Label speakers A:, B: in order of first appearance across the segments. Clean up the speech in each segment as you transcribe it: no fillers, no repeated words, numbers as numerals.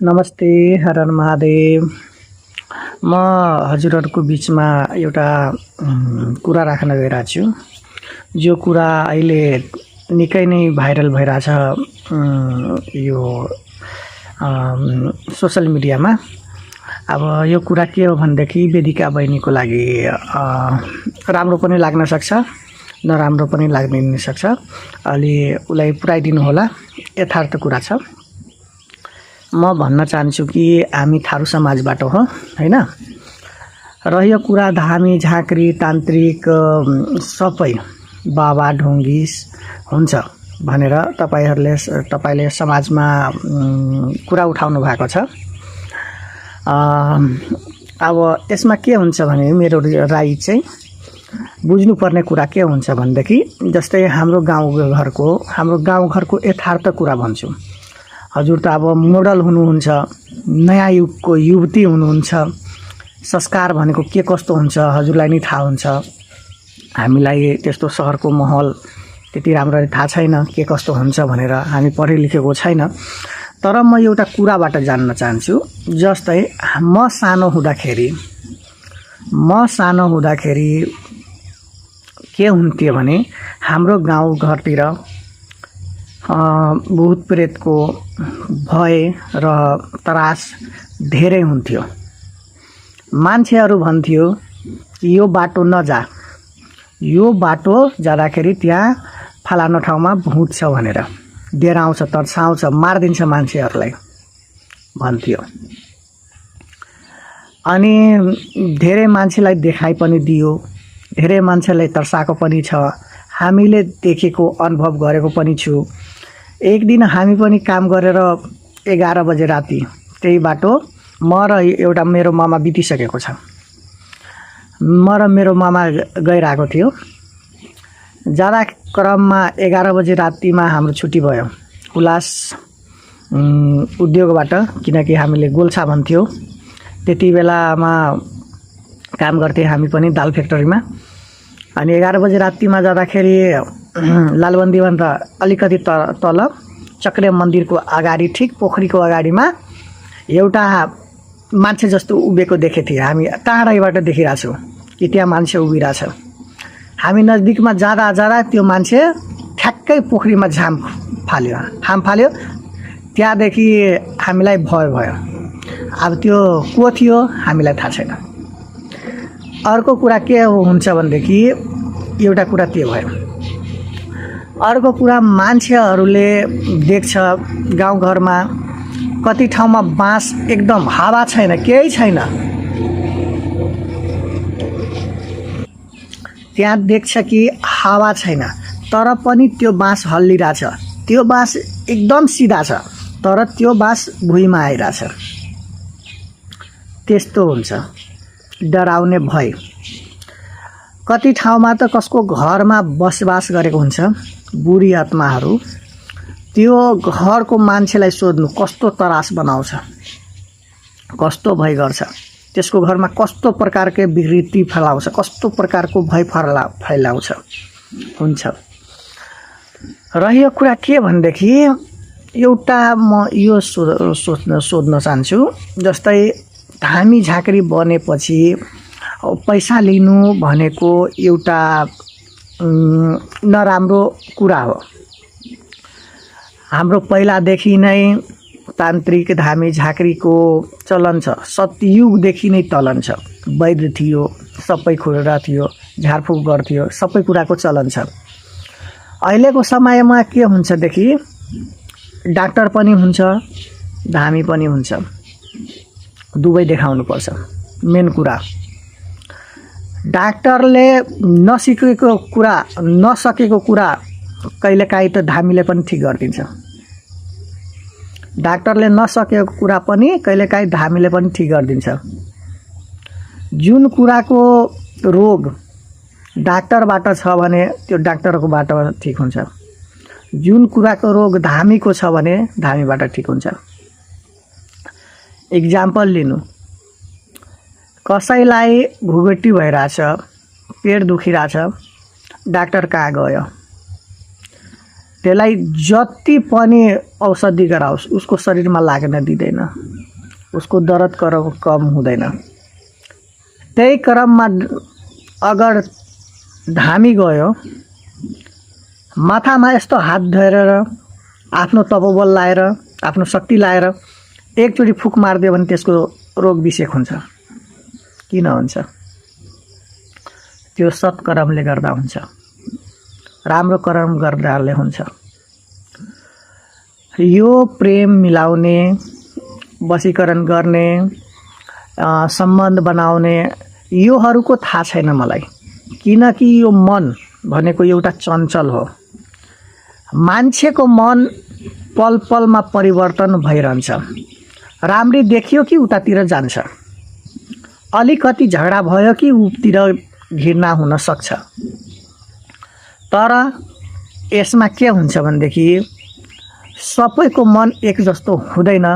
A: नमस्ते, हर हर महादेव। म हजुरहरूको बिचमा एउटा कुरा राख्न गइरहेको छु। जो कुरा अहिले निकै नै भाइरल भइरहेछ यो सोशल मिडियामा। अब यो कुरा के हो भनेदेखि वेदिका बहिनीको लागि राम्रो पनि लाग्न सक्छ, नराम्रो पनि लाग्न सक्छ। अलि उलाई पुर्याइदिनु होला, यथार्थ कुरा छ। म भन्न चाहन्छु कि हामी थारू समाजबाट हो हैन। र यो कुरा धामी झाँक्री तान्त्रिक सबै बाबा ढोंगिस हुन्छ भनेर तपाईले समाजमा कुरा उठाउनु भएको छ। अब यसमा के हुन्छ भने मेरो राय चाहिँ बुझ्नुपर्ने कुरा के हुन्छ भनेदेखि जस्तै हाम्रो गाउँघरको यथार्थ कुरा भन्छु। हजुर त अब मोडल हुनुहुन्छ, नयाँ युगको युवती हुनुहुन्छ। संस्कार भनेको के कस्तो हुन्छ हजुरलाई नै थाहा हुन्छ। हामीलाई त्यस्तो सहरको माहौल त्यति राम्ररी थाहा छैन के कस्तो हुन्छ भनेर, हामी पढे लेखेको छैन। तर म एउटा कुराबाट जान्न चाहन्छु। जस्तै म सानो हुँदाखेरि के हुन्थ्यो भने हाम्रो गाउँघरतिर भूत प्रेतको भय र त्रास धेरै हुन्थ्यो। मान्छेहरू भन्थ्यो यो बाटो नजा, यो बाटो जाँदाखेरि त्यहाँ फलानो ठाउँमा भूत छ भनेर डराउँछ, तर्साउँछ, मारिदिन्छ मान्छेहरूलाई भन्थ्यो। अनि धेरै मान्छेलाई देखाइ पनि दियो, धेरै मान्छेलाई तर्साएको पनि छ, हामीले देखेको अनुभव गरेको पनि छु। एक दिन हामी पनि काम गरेर 11 बजे राति त्यही बाटो म र एउटा मेरो मामा बितिसकेको छ। म र मेरो मामा गइरहेको थियो। जाँदा क्रममा 11 बजे रातिमा हाम्रो छुट्टी भयो उल्लास उद्योगबाट, किनकि हामीले गोल्छा भन्थ्यो। त्यति बेलामा काम गर्थे हामी पनि दाल फ्याक्ट्रीमा। अनि 11 बजे रातिमा जाँदाखेरि लालबन्दीभन्दा अलिकति तल चक्रे मन्दिरको अगाडि, ठिक पोखरीको अगाडिमा एउटा मान्छे जस्तो उभिएको देखेको थिएँ। हामी टाढैबाट देखिरहेछौँ कि त्यहाँ मान्छे उभिरहेछ। हामी नजिकमा जाँदा त्यो मान्छे ठ्याक्कै पोखरीमा हाम फाल्यो। त्यहाँदेखि हामीलाई भय भयो। अब त्यो को थियो हामीलाई थाहा छैन। अर्को कुरा के हुन्छ भनेदेखि एउटा कुरा के भयो, अर्को कुरा मान्छेहरूले देख्छ गाउँघरमा कति ठाउँमा बाँस एकदम हावा छैन, केही छैन, त्यहाँ देख्छ कि हावा छैन तर पनि त्यो बाँस हल्लिरहेछ। त्यो बाँस एकदम सिधा छ तर त्यो बाँस भुइँमा आइरहेछ। त्यस्तो हुन्छ डराउने भय। कति ठाउँमा त कसको घरमा बसोबास गरेको हुन्छ बुढी आत्माहरू, त्यो घरको मान्छेलाई सोध्नु कस्तो त्रास बनाउँछ, कस्तो भय गर्छ, त्यसको घरमा कस्तो प्रकारको विकृति फैलाउँछ, कस्तो प्रकारको भय फैलाउँछ हुन्छ। र यो कुरा के भनेदेखि एउटा म यो सोध्न चाहन्छु। जस्तै धामी झाँक्री बनेपछि पैसा लिनु भनेको एउटा नराम्रो कुरा हो। हाम्रो पहिलादेखि नै तान्त्रिक धामी झाँक्रीको चलन छ, सतयुगदेखि नै चलन छ। वैद्य थियो, सबै कुरा थियो, झारफुक गर्थ्यो, सबै कुराको चलन छ। अहिलेको समयमा के हुन्छदेखि डाक्टर पनि हुन्छ, धामी पनि हुन्छ, दुवै देखाउनुपर्छ। मेन कुरा डाक्टरले नसकेको कुरा कहिलेकाहीँ त धामीले पनि ठिक गरिदिन्छ। डाक्टरले नसकेको कुरा पनि कहिलेकाहीँ धामीले पनि ठिक गरिदिन्छ। जुन कुराको रोग डाक्टरबाट छ भने त्यो डाक्टरकोबाट ठिक हुन्छ। जुन कुराको रोग धामीको छ भने धामीबाट ठिक हुन्छ। इक्जाम्पल लिनु, कसैलाई भुगटी भइरहेछ, पेट दुखिरहेछ, डाक्टर कहाँ गयो, त्यसलाई जति पनि औषधि गराओस् उसको शरीरमा लाग्न दिँदैन, उसको दर्द कम हुँदैन। त्यही क्रममा अगर धामी गयो, माथामा यस्तो हात धरेर आफ्नो तपोबल लाएर आफ्नो शक्ति लाएर एकचोटि फुक मारिदियो भने त्यसको रोग विषेक हुन्छ। किन हुन्छ? त्यो सत्कर्मले गर्दा हुन्छ, राम्रो कर्म गर्दाले हुन्छ। यो प्रेम मिलाउने, वशीकरण गर्ने, सम्बन्ध बनाउने योहरूको थाहा छैन मलाई, किनकि यो मन भनेको एउटा चञ्चल हो। मान्छेको मन पल पलमा परिवर्तन भइरहन्छ। राम्री देखियो कि उतातिर जान्छ, अलिकति झगडा भयो कि उतिर घृणा हुन सक्छ। तर यसमा के हुन्छ भनेदेखि सबैको मन एक जस्तो हुँदैन,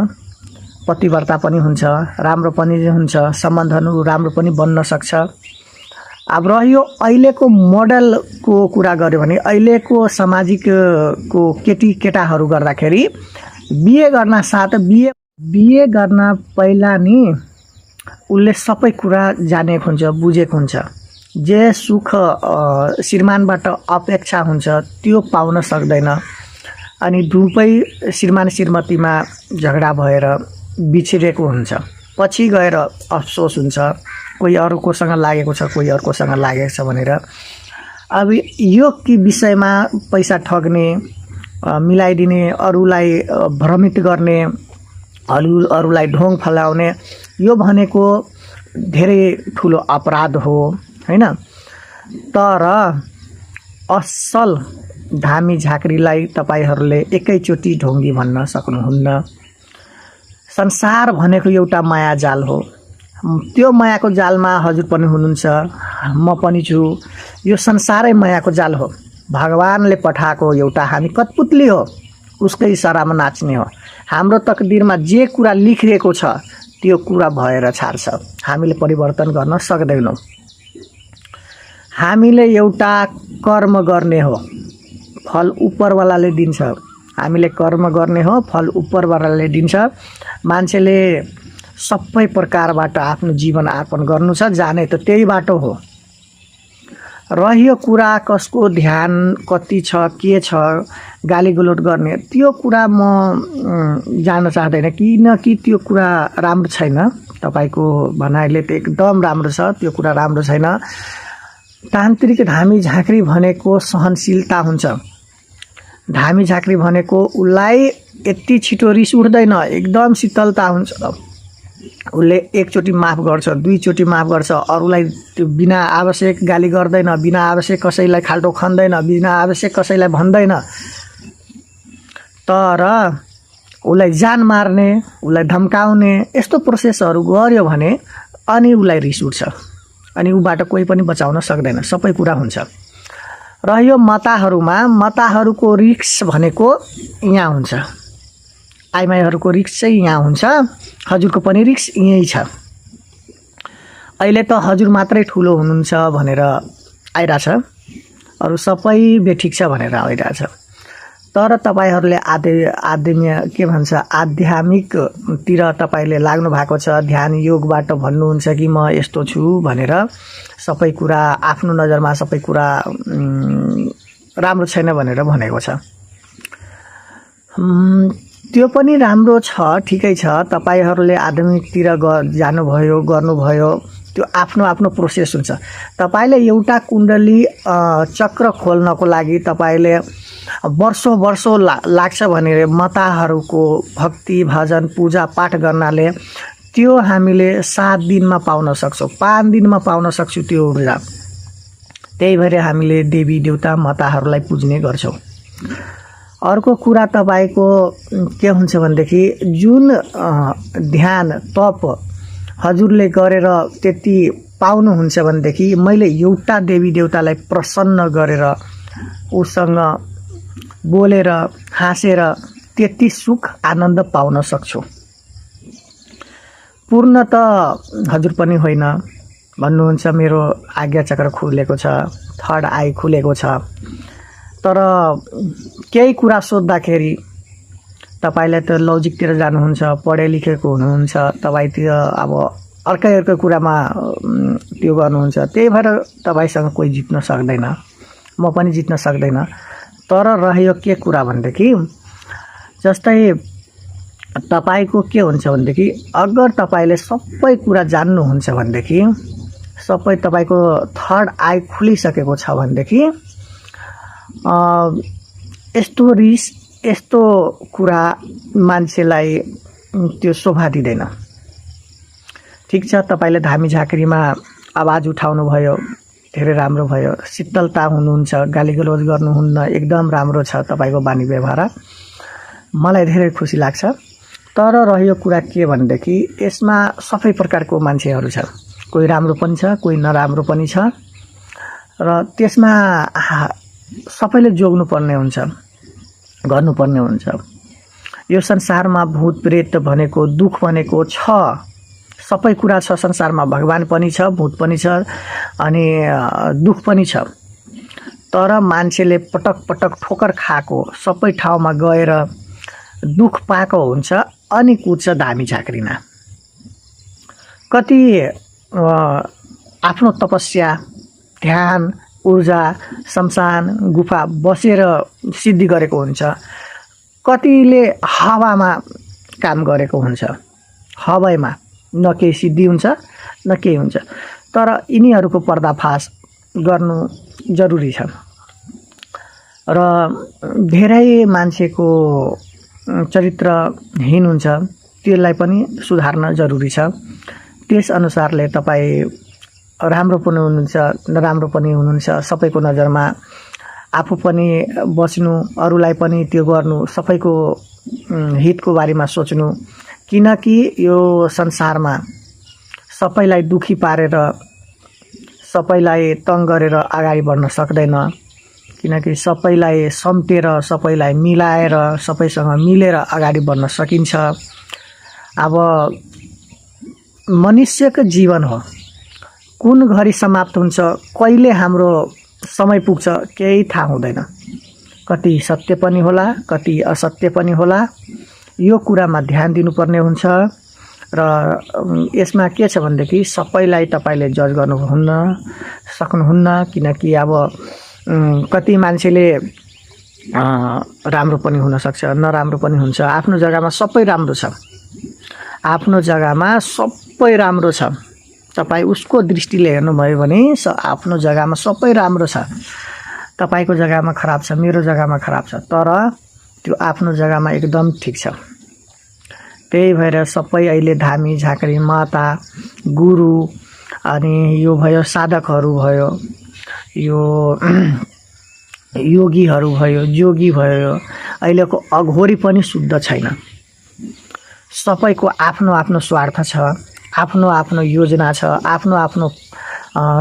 A: पतिव्रता पनि हुन्छ, राम्रो पनि हुन्छ, सम्बन्धहरू राम्रो पनि बन्न सक्छ। अब रह्यो अहिलेको मोडलको कुरा गर्यो भने अहिलेको सामाजिक को केटाहरू गर्दाखेरि बिहे गर्न साथ बिहे गर्न पहिला नि उसले सबै कुरा जानेको हुन्छ, बुझेको हुन्छ। जे सुख श्रीमानबाट अपेक्षा हुन्छ त्यो पाउन सक्दैन, अनि दुवै श्रीमान श्रीमतीमा झगडा भएर बिछिरेको हुन्छ। पछि गएर अफसोस हुन्छ, कोही अर्कोसँग लागेको छ, कोही अर्कोसँग लागेको छ भनेर। अब यो कि विषयमा पैसा ठग्ने, मिलाइदिने, अरूलाई भ्रमित गर्ने, अरूलाई ढोङ फलाउने, यो भनेको धेरै ठुलो अपराध हो हैन। तर असल धामी झाँक्रीलाई तपाईहरूले एकैचोटि ढोङ्गी भन्न सक्नुहुन्न। संसार भनेको एउटा माया जाल हो। त्यो मायाको जालमा हजुर पनि हुनुहुन्छ, म पनि छु। यो संसारै मायाको जाल हो। भगवानले पठाएको एउटा हामी कठपुतली हो, उसकै इसारामा नाच्ने हो। हाम्रो तकदिरमा जे कुरा लेखिएको छ त्यो कुरा भएर छाड्छ। हामीले परिवर्तन गर्न सक्दैनौँ। हामीले एउटा कर्म गर्ने हो, फल उपरवालाले दिन्छ। हामीले कर्म गर्ने हो, फल उपरवालाले दिन्छ। मान्छेले सबै प्रकारबाट आफ्नो जीवन यापन गर्नु छ, जाने त त्यही बाटो हो। रह्यो कुरा कसको ध्यान कति छ, के छ, गाली गलोट गर्ने, त्यो कुरा म जान्न चाहदैन, किनकि त्यो कुरा राम्रो छैन। तपाईको भनाइले त एकदम राम्रो छ, त्यो कुरा राम्रो छैन। तान्त्रिक धामी झाँक्री भनेको सहनशीलता हुन्छ। धामी झाँक्री भनेको उसलाई यति छिटो रिस उठ्दैन, एकदम शीतलता हुन्छ। उसले एकचोटि माफ गर्छ, दुईचोटि माफ गर्छ, अरूलाई त्यो बिना आवश्यक गाली गर्दैन, बिना आवश्यक कसैलाई खाल्टो खन्दैन, बिना आवश्यक कसैलाई भन्दैन। तर उसलाई जान मार्ने, उसलाई धम्काउने यस्तो प्रोसेसहरू गर्यो भने अनि उसलाई रिस उठ्छ, अनि उबाट कोही पनि बचाउन सक्दैन, सबै कुरा हुन्छ। रह्यो मताहरूमा, मताहरूको रिक्स भनेको यहाँ हुन्छ। आइमाईहरूको रिक्स चाहिँ यहाँ हुन्छ, हजुरको पनि रिक्स यहीँ छ। अहिले त हजुर मात्रै ठुलो हुनुहुन्छ भनेर आइरहेछ, अरू सबै बेठिक छ भनेर आइरहेछ। तर तपाईहरूले आध्यात्मिकतिर तपाईँले लाग्नु भएको छ, ध्यान योगबाट भन्नुहुन्छ कि म यस्तो छु भनेर। सबै कुरा आफ्नो नजरमा सबै कुरा राम्रो छैन भनेर भनेको छ। त्यो पनि राम्रो छ, ठिकै छ। तपाईहरूले आध्यात्मिकतिर जानुभयो, गर्नुभयो, त्यो आफ्नो आफ्नो प्रोसेस हुन्छ। तपाईले एउटा कुण्डली चक्र खोल्नको लागि तपाईले वर्षौं लाग्छ भने मताहरूको भक्ति भजन पूजा पाठ गर्नाले त्यो हामीले 7 दिनमा पाउन सक्छौं, 5 दिनमा पाउन सक्छौं त्यो ऊर्जा। त्यही भएर हामीले देवी देवता मताहरूलाई पूज्ने गर्छौं। अर्को कुरा तपाईको के हुन्छ भनेदेखि जुन ध्यान तप हजुरले गरेर त्यति पाउनुहुन्छ भनेदेखि मैले एउटा देवी देवतालाई प्रसन्न गरेर उसँग बोलेर हाँसेर त्यति सुख आनन्द पाउन सक्छु। पूर्ण त हजुर पनि होइन भन्नुहुन्छ, मेरो आज्ञा चक्र खुलेको छ, थर्ड आई खुलेको छ। तर केही कुरा सोद्धाखेरि तपाईले त लजिकतिर जानुहुन्छ, पढे लेखेको हुनुहुन्छ, तपाई त्यो अब अर्कै कुरामा त्यो गर्नुहुन्छ, त्यही भएर तपाईसँग कोही जित्न सक्दैन, म पनि जित्न सक्दैन। तर रह्यो के कुरा भनेदेखि जस्तै तपाईको के हुन्छ भनेदेखि अगर तपाईले सबै कुरा जान्नुहुन्छ भनेदेखि, सबै तपाईको थर्ड आई खुलिसकेको छ भनेदेखि यस्तो कुरा मान्छेलाई त्यो शोभा दिँदैन। ठीक छ, तपाईले धामी झाँक्रीमा आवाज उठाउनु भयो, धेरै राम्रो भयो, शीतलता हुनुहुन्छ, गालीगलोज गर्नुहुन्न, एकदम राम्रो छ तपाईको बानी व्यवहार, मलाई धेरै खुसी लाग्छ। तर रह्यो कुरा के भनेदेखि यसमा सबै प्रकारको मान्छेहरू छ, कोही राम्रो पनि छ, कोही नराम्रो पनि छ, र त्यसमा सबैले जोग्नु पर्ने हुन्छ, गर्नुपर्ने हुन्छ। यो संसारमा भूत प्रेत भनेको, दुख भनेको छ, सबै कुरा छ संसारमा, भगवान पनि छ, भूत पनि छ, अनि दुख पनि छ। तर मान्छेले पटक पटक ठोकर खाएको, सबै ठाउँमा गएर दुख पाएको हुन्छ, अनि कुद्छ धामी झाँक्रीमा। कति आफ्नो तपस्या, ध्यान, ऊर्जा, शमशान, गुफा बसेर सिद्धि गरेको हुन्छ, कतिले हावामा काम गरेको हुन्छ, हवाईमा न केही सिद्धि हुन्छ न केही हुन्छ। तर यिनीहरूको पर्दाफास गर्नु जरुरी छ, र धेरै मान्छेको चरित्रहीन हुन्छ, त्यसलाई पनि सुधार्न जरुरी छ। त्यस अनुसारले तपाईँ राम्रो पनि हुनुहुन्छ, नराम्रो पनि हुनुहुन्छ, सबैको नजरमा आफू पनि बस्नु, अरूलाई पनि त्यो गर्नु, सबैको हितको बारेमा सोच्नु, किनकि यो संसारमा सबैलाई दुखी पारेर, सबैलाई तंग गरेर अगाडि बढ्न सक्दैन, किनकि सबैलाई सम्टेर, सबैलाई मिलाएर, सबैसँग मिलेर अगाडि बढ्न सकिन्छ। अब मनुष्यको जीवन हो, कुन घडी समाप्त हुन्छ, कहिले हाम्रो समय पुग्छ, केही थाहा हुँदैन। कति सत्य पनि होला, कति असत्य पनि होला, यो कुरामा ध्यान दिनुपर्ने हुन्छ। र यसमा के छ भनेदेखि सबैलाई तपाईले जज गर्नुहुन्न, सक्नुहुन्न, किनकि अब कति मान्छेले राम्रो पनि हुन सक्छ, नराम्रो पनि हुन्छ। आफ्नो जग्गामा सबै राम्रो छ, आफ्नो जग्गामा सबै राम्रो छ, तपाई उसको दृष्टिले हेर्नुभयो भने आफ्नो जग्गामा सबै राम्रो छ, तपाईको जग्गामा खराब छ, मेरो जग्गामा खराब छ, तर त्यो आफ्नो जग्गामा एकदम ठीक छ। त्यही भएर सबै अहिले धामी झाँक्री माता, गुरु, अनि यो भयो साधकहरू भयो, यो योगीहरू भयो, जोगी भयो, अहिलेको अघोरी पनि शुद्ध छैन। सबैको आफ्नो आफ्नो स्वार्थ छ, आफ्नो आफ्नो योजना छ, आफ्नो आफ्नो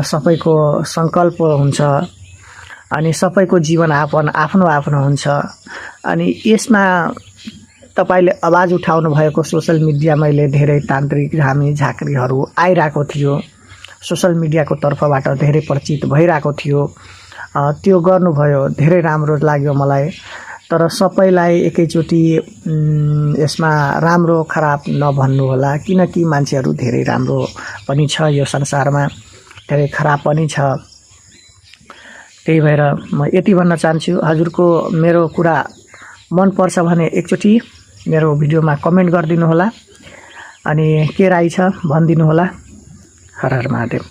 A: सबैको संकल्प हुन्छ, अनि सबैको जीवनयापन आफ्नो आफ्नो हुन्छ। अनि यसमा तपाईले आवाज उठाउनु भएको सोशल मिडियामा अहिले धेरै तान्त्रिक धामी झाँक्रीहरू आइरहेको थियो, सोशल मिडियाको तर्फबाट धेरै परिचित भइरहेको थियो, त्यो गर्नुभयो, धेरै राम्रो लाग्यो मलाई। तर सबैलाई एकैचोटी यसमा राम्रो खराब नभन्नु होला, किनकि मान्छेहरू धेरै राम्रो पनि छ यो संसारमा, धेरै खराब पनि छ। त्यही भएर म यति भन्न चाहन्छु, हजुरको मेरो कुरा मन पर्छ भने एकचोटी मेरो भिडियोमा कमेन्ट गरिदिनु होला, अनि के राय छ भनिदिनु होला। हर हर महादेव।